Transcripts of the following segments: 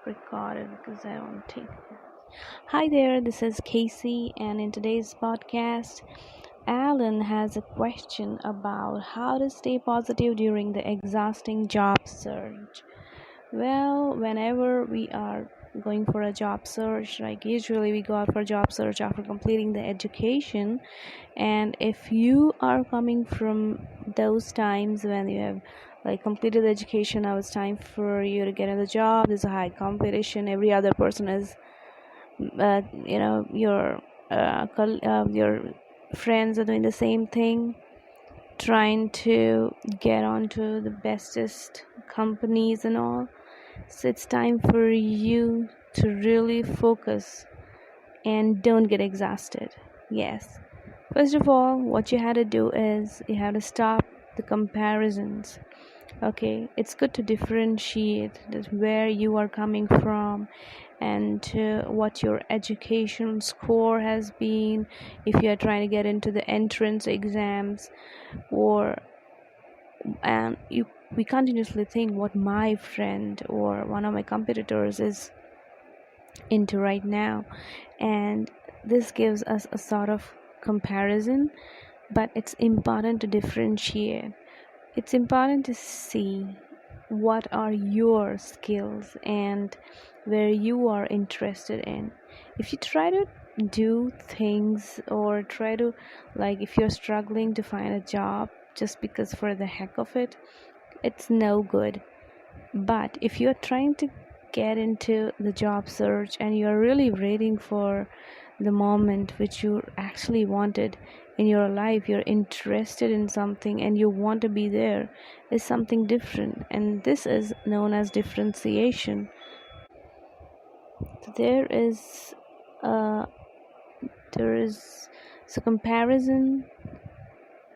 recorded because I won't take. Hi there, this is Kaysi, and in today's podcast, Alan has a question about how to stay positive during the exhausting job search. Well, whenever we are going for a job search, like usually we go out for a job search after completing the education, and if you are coming from those times when you have like completed the education, now it's time for you to get in the job. There's a high competition. Every other person is your friends are doing the same thing, trying to get onto the bestest companies and all. So it's time for you to really focus and don't get exhausted. Yes, first of all, what you had to do is you have to stop the comparisons. Okay, it's good to differentiate that where you are coming from and what your education score has been, if you are trying to get into the entrance exams, or and you we continuously think what my friend or one of my competitors is into right now, and this gives us a sort of comparison. But it's important to differentiate. It's important to see what are your skills and where you are interested in. If you try to do things or try to, like, if you're struggling to find a job just because for the heck of it, it's no good. But if you're trying to get into the job search and you're really waiting for the moment which you actually wanted in your life, you're interested in something and you want to be there, is something different, and this is known as differentiation. There is uh, there is so comparison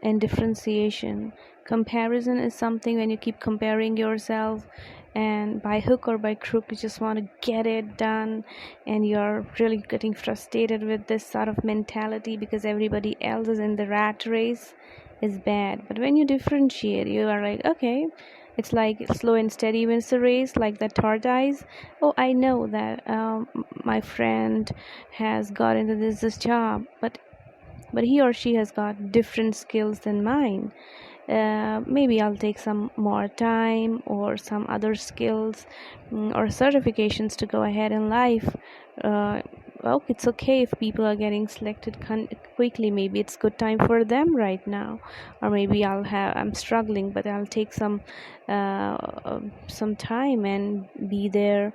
and differentiation. Comparison is something when you keep comparing yourself, and by hook or by crook you just want to get it done, and you're really getting frustrated with this sort of mentality because everybody else is in the rat race, is bad. But when you differentiate, you are like, okay, it's like slow and steady wins the race, like that tortoise. Oh, I know that my friend has got into this job, but he or she has got different skills than mine. Maybe I'll take some more time or some other skills, or certifications to go ahead in life. Well, it's okay if people are getting selected quickly. Maybe it's good time for them right now, or maybe I'm struggling, but I'll take some time and be there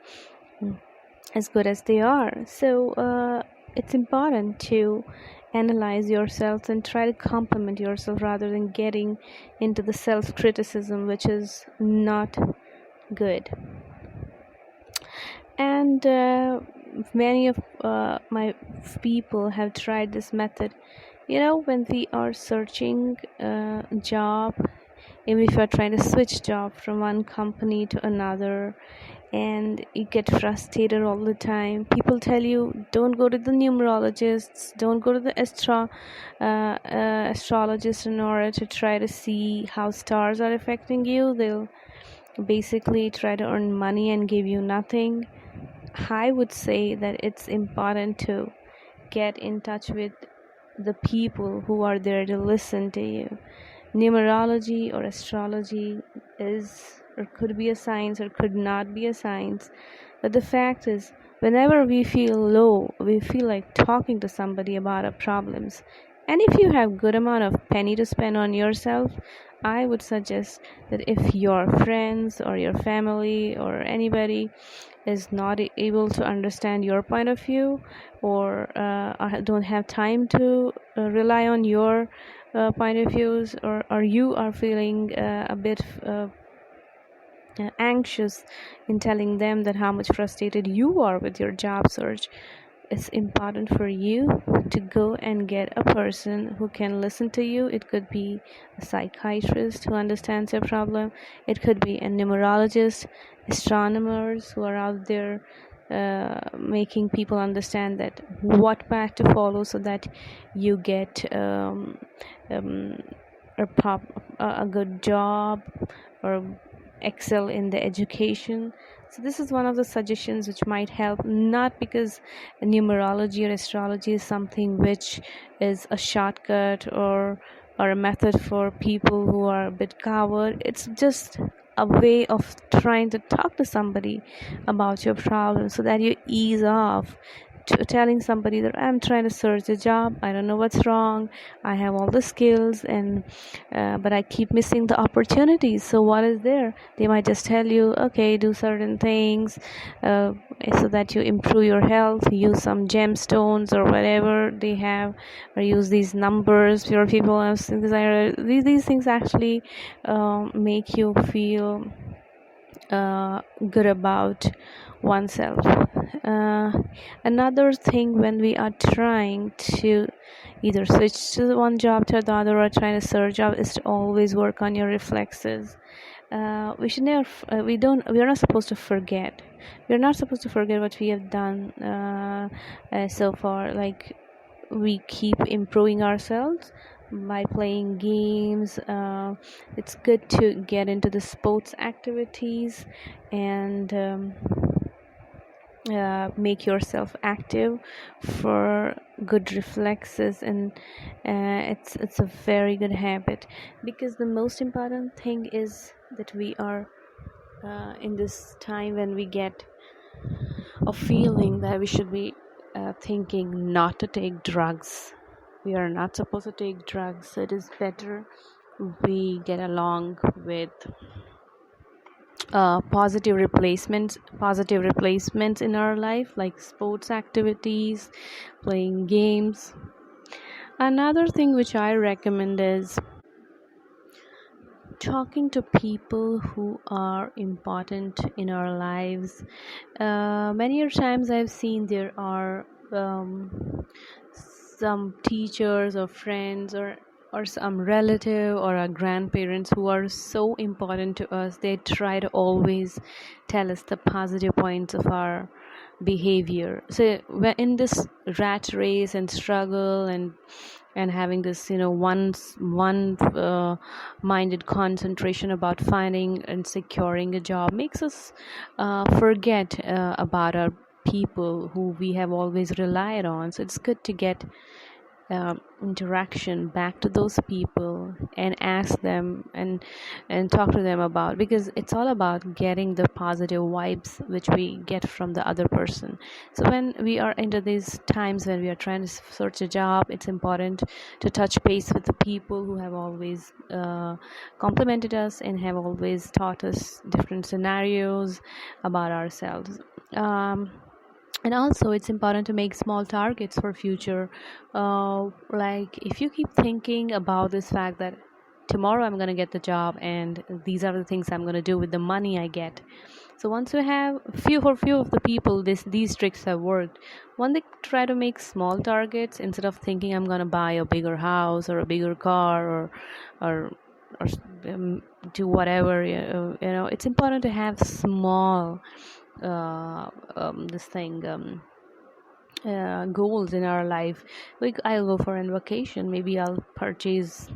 as good as they are. So it's important to analyze yourself and try to compliment yourself rather than getting into the self-criticism, which is not good. And many of my people have tried this method. When we are searching a job, even if you are trying to switch job from one company to another, and you get frustrated all the time, people tell you, don't go to the numerologists, don't go to the astrologist in order to try to see how stars are affecting you. They'll basically try to earn money and give you nothing. I would say that it's important to get in touch with the people who are there to listen to you. Numerology or astrology is, or could be a science, or could not be a science. But the fact is, whenever we feel low, we feel like talking to somebody about our problems. And if you have good amount of penny to spend on yourself, I would suggest that if your friends or your family or anybody is not able to understand your point of view, or don't have time to rely on your point of views, or you are feeling a bit anxious in telling them that how much frustrated you are with your job search, it's important for you to go and get a person who can listen to you. It could be a psychiatrist who understands your problem. It could be a numerologist, astronomers who are out there making people understand that what path to follow so that you get um, a good job or excel in the education. So this is one of the suggestions which might help, not because numerology or astrology is something which is a shortcut or a method for people who are a bit coward. It's just a way of trying to talk to somebody about your problem so that you ease off telling somebody that I'm trying to search a job, I don't know what's wrong, I have all the skills, and but I keep missing the opportunities. So what is there? They might just tell you, okay, do certain things uh, so that you improve your health, use some gemstones or whatever they have, or use these numbers. Pure people have these things actually make you feel good about oneself. Uh, Another thing, when we are trying to either switch to one job to the other or trying to search job, is to always work on your reflexes. We should never we are not supposed to forget. We're not supposed to forget what we have done so far. Like, we keep improving ourselves by playing games. It's good to get into the sports activities and make yourself active for good reflexes, and it's a very good habit, because the most important thing is that we are in this time when we get a feeling that we should be thinking not to take drugs. We are not supposed to take drugs, so it is better we get along with positive replacements in our life, like sports activities, playing games. Another thing which I recommend is talking to people who are important in our lives. Many times I've seen there are some teachers or friends or some relative or our grandparents who are so important to us. They try to always tell us the positive points of our behavior. So we're in this rat race and struggle and having this one minded concentration about finding and securing a job makes us forget about our people who we have always relied on. So it's good to get interaction back to those people and ask them and talk to them about, because it's all about getting the positive vibes which we get from the other person. So when we are into these times when we are trying to search a job, it's important to touch base with the people who have always complimented us and have always taught us different scenarios about ourselves. And also, it's important to make small targets for future. Like, if you keep thinking about this fact that tomorrow I'm going to get the job and these are the things I'm going to do with the money I get. So once you have few of the people, these tricks have worked. One, they try to make small targets instead of thinking I'm going to buy a bigger house or a bigger car or or do whatever. It's important to have small this thing goals in our life. Like, I'll go for a vacation, maybe I'll purchase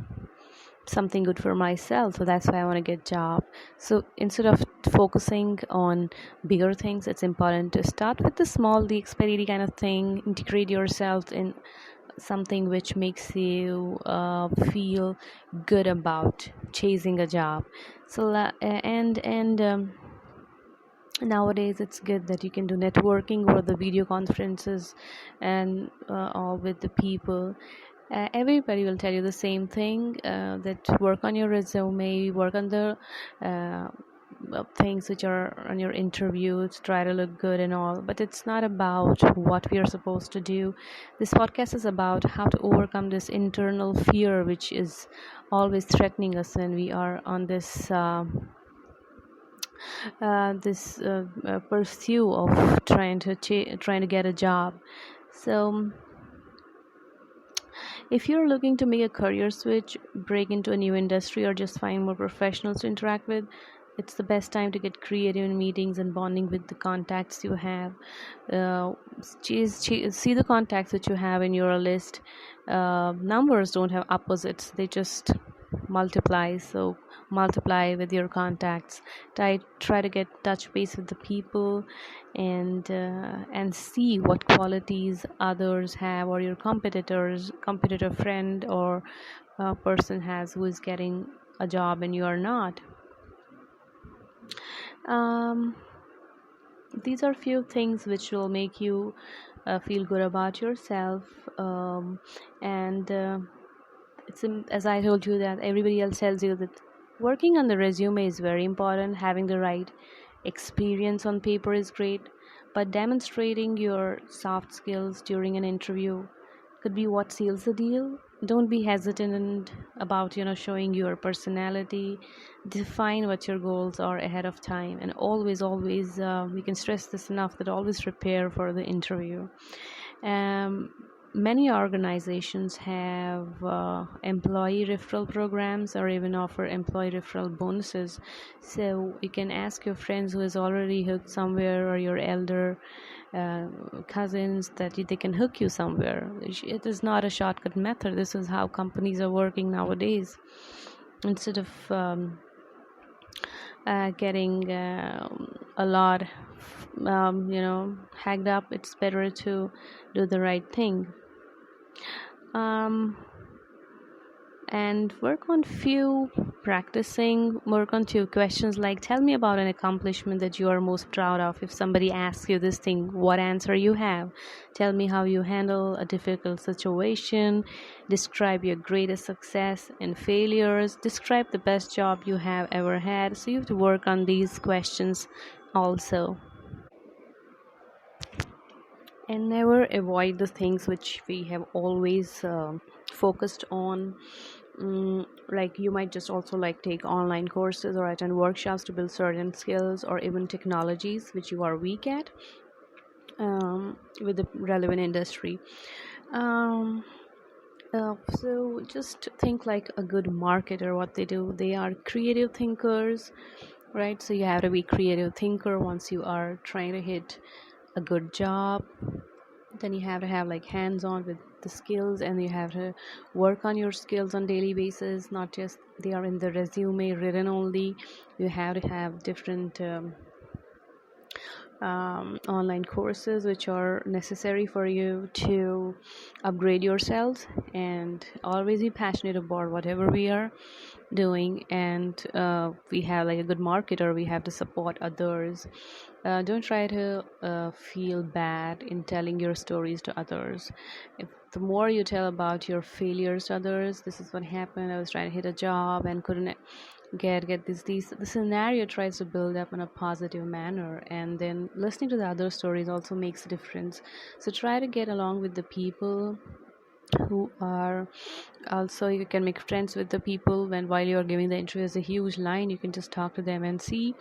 something good for myself, so that's why I want to get job. So instead of focusing on bigger things, it's important to start with the small, the experiment kind of thing. Integrate yourself in something which makes you feel good about chasing a job. So nowadays it's good that you can do networking or the video conferences and all with the people. Everybody will tell you the same thing, that work on your resume, work on the things which are on your interviews, try to look good and all, but it's not about what we are supposed to do. This podcast is about how to overcome this internal fear which is always threatening us when we are on this pursuit of trying to get a job. So if you're looking to make a career switch, break into a new industry, or just find more professionals to interact with, it's the best time to get creative in meetings and bonding with the contacts you have. See the contacts that you have in your list. Numbers don't have opposites, they just multiply. So multiply with your contacts. Try to get touch base with the people, and see what qualities others have, or your competitor friend or person has, who is getting a job and you are not. um, these are few things which will make you feel good about yourself. And as I told you, that everybody else tells you that working on the resume is very important. Having the right experience on paper is great, but demonstrating your soft skills during an interview could be what seals the deal. Don't be hesitant about showing your personality. Define what your goals are ahead of time, and always we can stress this enough, that always prepare for the interview. um, Many organizations have employee referral programs, or even offer employee referral bonuses. So you can ask your friends who is already hooked somewhere, or your elder uh, cousins, that they can hook you somewhere. It is not a shortcut method. This is how companies are working nowadays. Instead of getting a lot hacked up, it's better to do the right thing. um, and work on few questions, like, tell me about an accomplishment that you are most proud of. If somebody asks you this thing, what answer you have? Tell me how you handle a difficult situation. Describe your greatest success and failures. Describe the best job you have ever had. So you have to work on these questions also. And never avoid the things which we have always focused on. Like, you might just also like take online courses or attend workshops to build certain skills, or even technologies which you are weak at, with the relevant industry. um, so just think like a good marketer. What they do, they are creative thinkers, right? So you have to be creative thinker once you are trying to hit a good job. Then you have to have like hands-on with the skills, and you have to work on your skills on daily basis, not just they are in the resume written only. You have to have different online courses which are necessary for you to upgrade yourselves, and always be passionate about whatever we are doing. And we have like a good marketer, we have to support others. Don't try to feel bad in telling your stories to others. If the more you tell about your failures to others, this is what happened, I was trying to hit a job and couldn't get these the scenario tries to build up in a positive manner, and then listening to the other stories also makes a difference. So try to get along with the people who are also, you can make friends with the people. When while you're giving the interview, is a huge line, you can just talk to them and see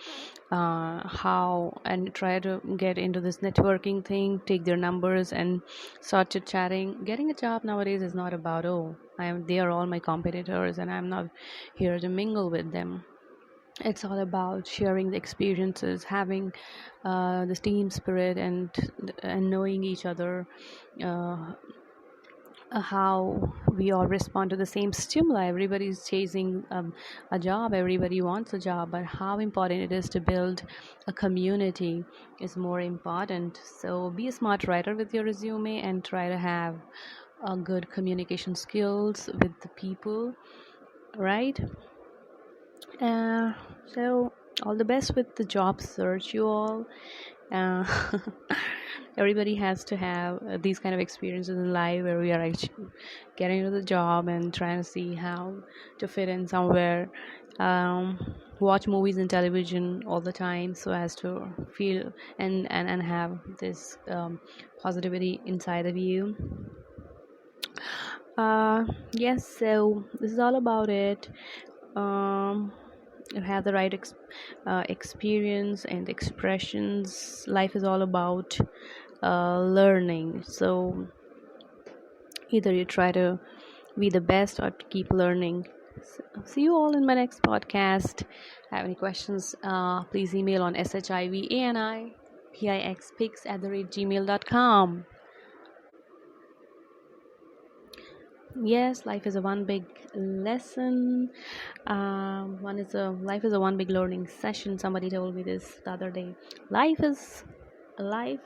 how, and try to get into this networking thing, take their numbers and start chit chatting. Getting a job nowadays is not about, oh, they are all my competitors and I'm not here to mingle with them. It's all about sharing the experiences, having this team spirit, and knowing each other, uh, how we all respond to the same stimuli. Everybody's chasing a job, everybody wants a job, but how important it is to build a community is more important. So be a smart writer with your resume, and try to have a good communication skills with the people, right? uh, so all the best with the job search, you all. uh, Everybody has to have these kind of experiences in life, where we are actually getting into the job and trying to see how to fit in somewhere. Watch movies and television all the time, so as to feel and have this positivity inside of you. Yes, so this is all about it. um, you have the right experience and expressions. Life is all about learning. So either you try to be the best or to keep learning. So, see you all in my next podcast. Have any questions, please email on shivani@gmail.com. Yes, life is a one big lesson. One is a life is a one big learning session. Somebody told me this the other day. Life is life